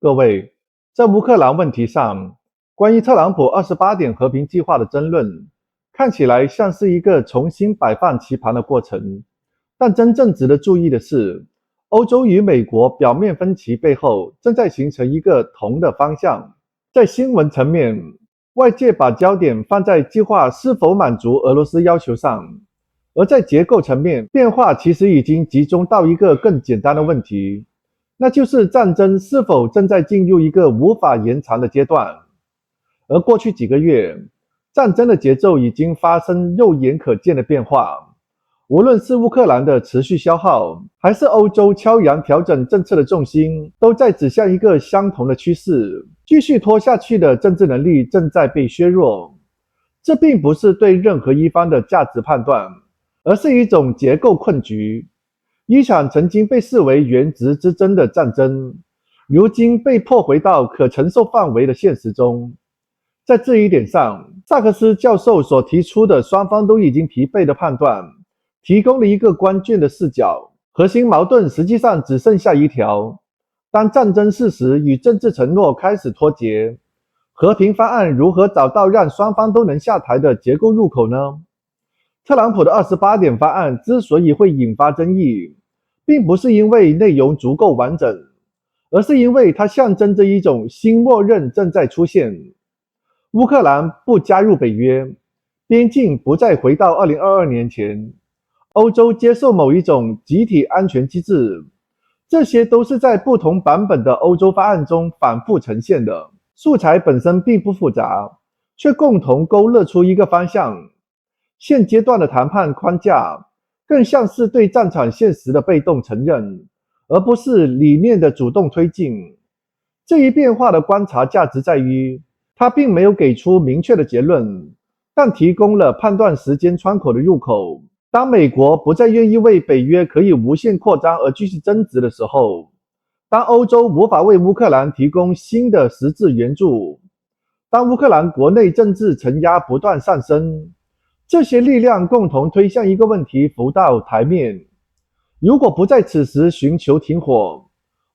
各位，在乌克兰问题上，关于特朗普28点和平计划的争论，看起来像是一个重新摆放棋盘的过程。但真正值得注意的是，欧洲与美国表面分歧背后正在形成一个同的方向。在新闻层面，外界把焦点放在计划是否满足俄罗斯要求上，而在结构层面，变化其实已经集中到一个更简单的问题，那就是战争是否正在进入一个无法延长的阶段。而过去几个月，战争的节奏已经发生肉眼可见的变化，无论是乌克兰的持续消耗，还是欧洲悄然调整政策的重心，都在指向一个相同的趋势：继续拖下去的政治能力正在被削弱。这并不是对任何一方的价值判断，而是一种结构困局。一场曾经被视为原值之争的战争，如今被迫回到可承受范围的现实中。在这一点上，萨克斯教授所提出的双方都已经疲惫的判断，提供了一个关键的视角。核心矛盾实际上只剩下一条：当战争事实与政治承诺开始脱节，和平方案如何找到让双方都能下台的结构入口呢？特朗普的28点方案之所以会引发争议，并不是因为内容足够完整，而是因为它象征着一种新默认正在出现。乌克兰不加入北约，边境不再回到2022年前，欧洲接受某一种集体安全机制，这些都是在不同版本的欧洲方案中反复呈现的。素材本身并不复杂，却共同勾勒出一个方向。现阶段的谈判框架更像是对战场现实的被动承认，而不是理念的主动推进。这一变化的观察价值在于，它并没有给出明确的结论，但提供了判断时间窗口的入口。当美国不再愿意为北约可以无限扩张而继续增值的时候，当欧洲无法为乌克兰提供新的实质援助，当乌克兰国内政治承压不断上升，这些力量共同推向一个问题浮到台面：如果不在此时寻求停火，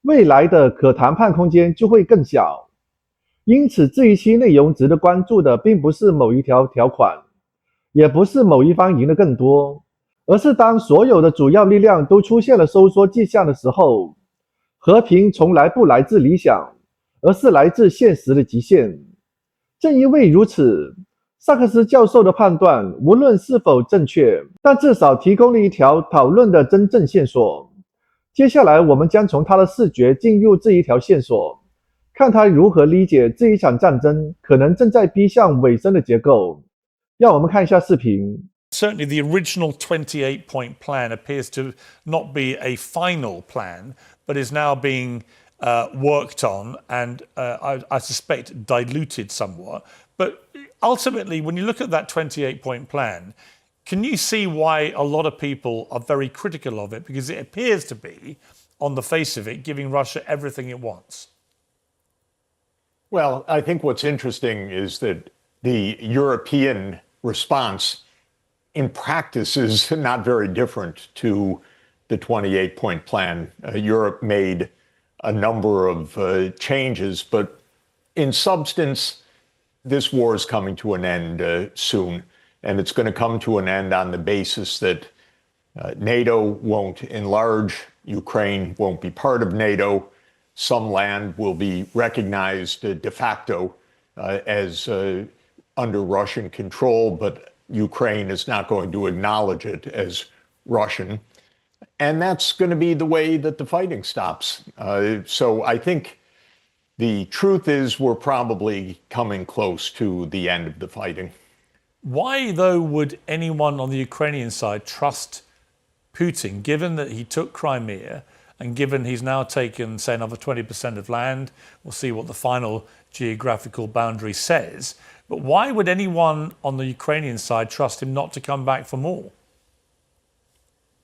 未来的可谈判空间就会更小。因此，这一期内容值得关注的并不是某一条条款，也不是某一方赢得更多，而是当所有的主要力量都出现了收缩迹象的时候，和平从来不来自理想，而是来自现实的极限。正因为如此，萨克斯教授的判断无论是否正确，但至少提供了一条讨论的真正线索。接下来我们将从他的视角进入这一条线索，看他如何理解这一场战争可能正在逼向尾声的结构。让我们看一下视频。Certainly the original 28-point plan appears to not be a final plan, but is now being worked on and I suspect diluted somewhat. But ultimately, when you look at that 28-point plan, can you see why a lot of people are very critical of it? Because it appears to be, on the face of it, giving Russia everything it wants. Well, I think what's interesting is that the European response in practice is not very different to the 28-point plan. Europe made a number of changes, but in substance, this war is coming to an end soon, and it's going to come to an end on the basis that NATO won't enlarge, Ukraine won't be part of NATO, some land will be recognized de facto as under Russian control, but Ukraine is not going to acknowledge it as Russian. And that's going to be the way that the fighting stops. So I think the truth is we're probably coming close to the end of the fighting. Why, though, would anyone on the Ukrainian side trust Putin, given that he took Crimea and given he's now taken, say, another 20% of land? We'll see what the final geographical boundary says. But why would anyone on the Ukrainian side trust him not to come back for more?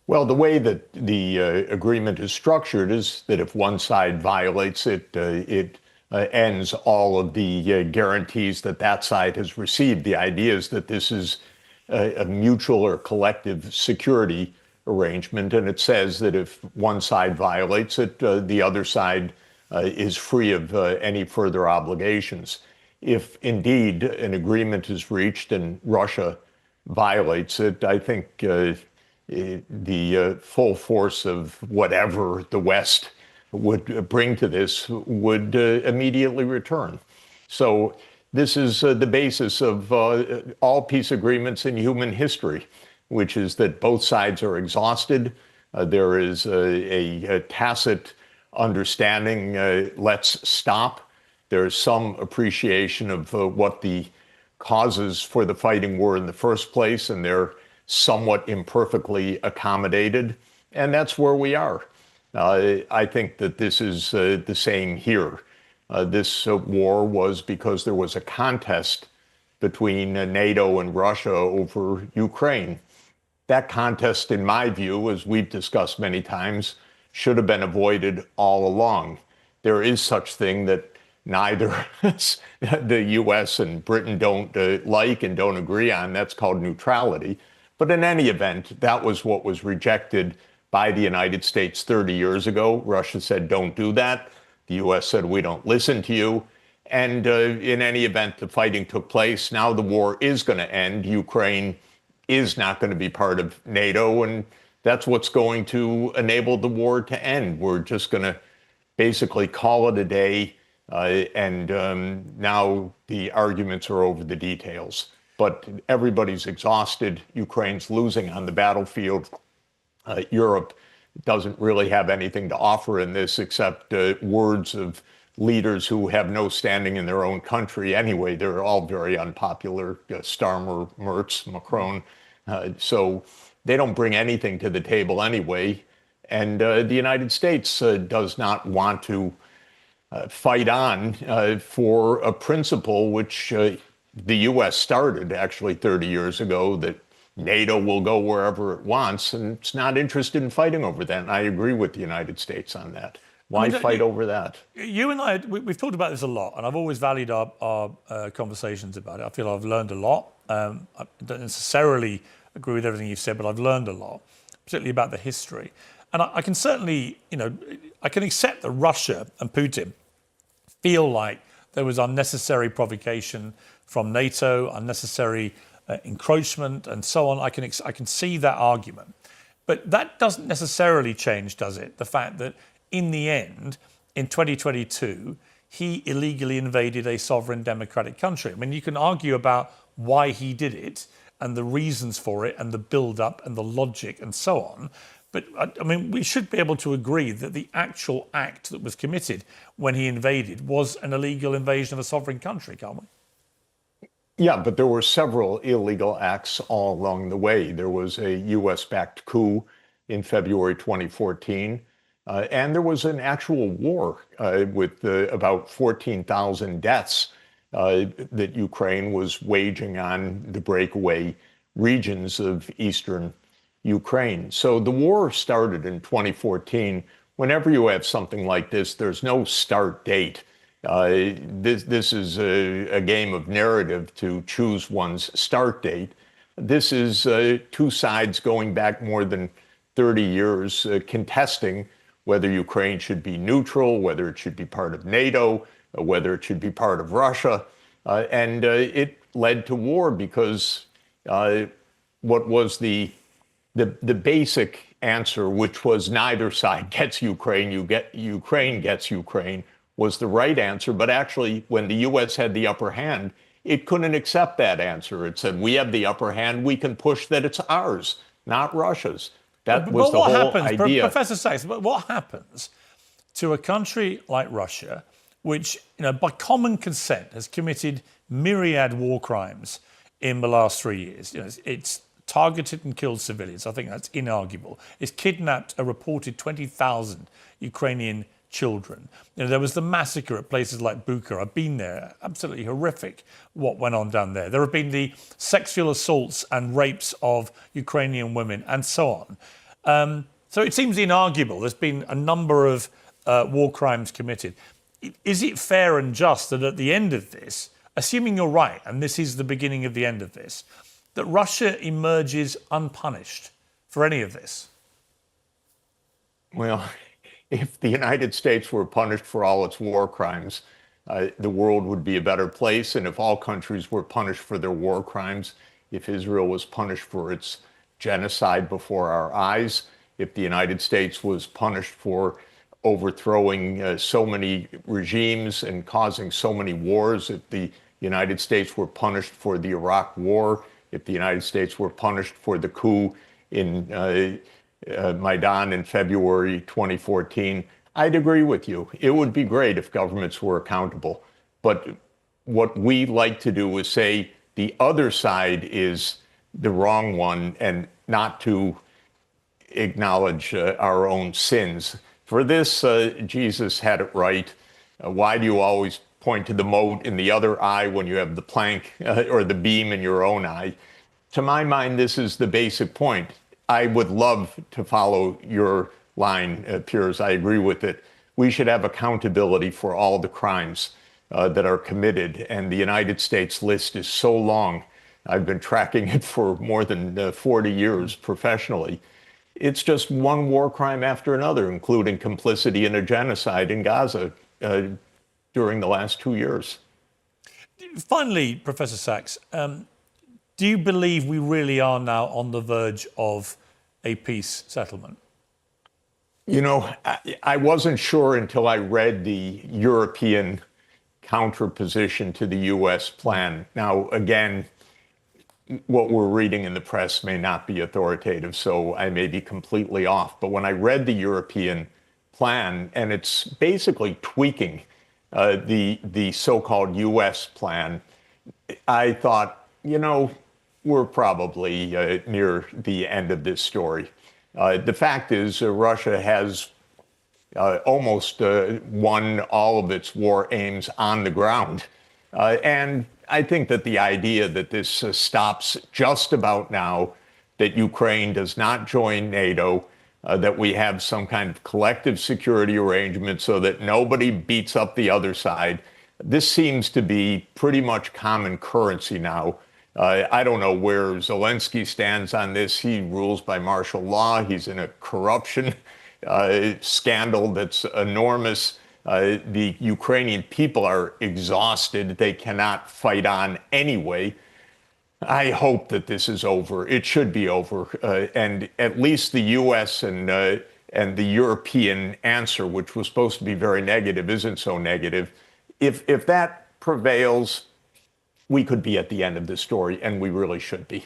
Well, the way that the agreement is structured is that if one side violates it, it ends all of the guarantees that that side has received. The idea is that this is a mutual or collective security arrangement, and it says that if one side violates it, the other side is free of any further obligations. If indeed an agreement is reached and Russia violates it, I think the full force of whatever the West would bring to this would immediately return. So this is the basis of all peace agreements in human history, which is that both sides are exhausted. There is a tacit understanding, let's stop. There's some appreciation of what the causes for the fighting were in the first place, and they're somewhat imperfectly accommodated. And that's where we are. I think that this is the same here. This war was because there was a contest between NATO and Russia over Ukraine. That contest, in my view, as we've discussed many times, should have been avoided all along. There is such thing that neither the US and Britain don't like and don't agree on. That's called neutrality. But in any event, that was what was rejected by the United States 30 years ago. Russia said, don't do that. The US said, we don't listen to you. And in any event, the fighting took place. Now the war is going to end. Ukraine is not going to be part of NATO. And that's what's going to enable the war to end. We're just going to basically call it a day. Now the arguments are over the details. But everybody's exhausted. Ukraine's losing on the battlefield. Europe doesn't really have anything to offer in this except words of leaders who have no standing in their own country anyway. They're all very unpopular. Starmer, Merz, Macron. So they don't bring anything to the table anyway. And the United States does not want to fight on for a principle which the U.S. started actually 30 years ago, that NATO will go wherever it wants, and it's not interested in fighting over that. And I agree with the United States on that. Why fight over that? You and I, we've talked about this a lot, and I've always valued our conversations about it. I feel I've learned a lot. I don't necessarily agree with everything you've said, but I've learned a lot, particularly about the history. And I can certainly, I can accept that Russia and Putin feel like there was unnecessary provocation from NATO, unnecessary encroachment, and so on. I can see that argument. But that doesn't necessarily change, does it? The fact that in the end, in 2022, he illegally invaded a sovereign democratic country. I mean, you can argue about why he did it and the reasons for it and the build-up and the logic and so on. But I mean, we should be able to agree that the actual act that was committed when he invaded was an illegal invasion of a sovereign country, can't we? Yeah, but there were several illegal acts all along the way. There was a U.S.-backed coup in February 2014, and there was an actual war with about 14,000 deaths that Ukraine was waging on the breakaway regions of eastern Ukraine. So the war started in 2014. Whenever you have something like this, there's no start date. This is a game of narrative to choose one's start date. This is two sides going back more than 30 years contesting whether Ukraine should be neutral, whether it should be part of NATO, whether it should be part of Russia. And it led to war because what was the basic answer, which was neither side gets Ukraine, Ukraine gets Ukraine, was the right answer. But actually, when the U.S. had the upper hand, it couldn't accept that answer. It said, we have the upper hand, we can push that it's ours, not Russia's. That was the whole idea. Professor Sachs, but what happens to a country like Russia, which, by common consent has committed myriad war crimes in the last 3 years? It's targeted and killed civilians. I think that's inarguable. It's kidnapped a reported 20,000 Ukrainian children. There was the massacre at places like Bucha. I've been there. Absolutely horrific what went on down there. There have been the sexual assaults and rapes of Ukrainian women and so on. So it seems inarguable. There's been a number of war crimes committed. Is it fair and just that at the end of this, assuming you're right, and this is the beginning of the end of this, that Russia emerges unpunished for any of this? Well, If the United States were punished for all its war crimes, the world would be a better place. And if all countries were punished for their war crimes, if Israel was punished for its genocide before our eyes, if the United States was punished for overthrowing so many regimes and causing so many wars, if the United States were punished for the Iraq War, if the United States were punished for the coup in Maidan in February 2014, I'd agree with you. It would be great if governments were accountable. But what we like to do is say the other side is the wrong one and not to acknowledge our own sins. For this, Jesus had it right. Why do you always point to the mote in the other eye when you have the plank or the beam in your own eye? To my mind, this is the basic point. I would love to follow your line, Piers. I agree with it. We should have accountability for all the crimes that are committed. And the United States list is so long. I've been tracking it for more than 40 years professionally. It's just one war crime after another, including complicity in a genocide in Gaza during the last 2 years. Finally, Professor Sachs, do you believe we really are now on the verge of a peace settlement? You know, I wasn't sure until I read the European counterposition to the U.S. plan. Now, again, what we're reading in the press may not be authoritative, so I may be completely off. But when I read the European plan, and it's basically tweaking the so-called U.S. plan, I thought, you know, we're probably near the end of this story. The fact is, Russia has almost won all of its war aims on the ground. And I think that the idea that this stops just about now, that Ukraine does not join NATO, that we have some kind of collective security arrangement so that nobody beats up the other side, this seems to be pretty much common currency now. I don't know where Zelensky stands on this. He rules by martial law. He's in a corruption scandal that's enormous. The Ukrainian people are exhausted. They cannot fight on anyway. I hope that this is over. It should be over. And at least the U.S. and the European answer, which was supposed to be very negative, isn't so negative. If that prevails, we could be at the end of the story, and we really should be.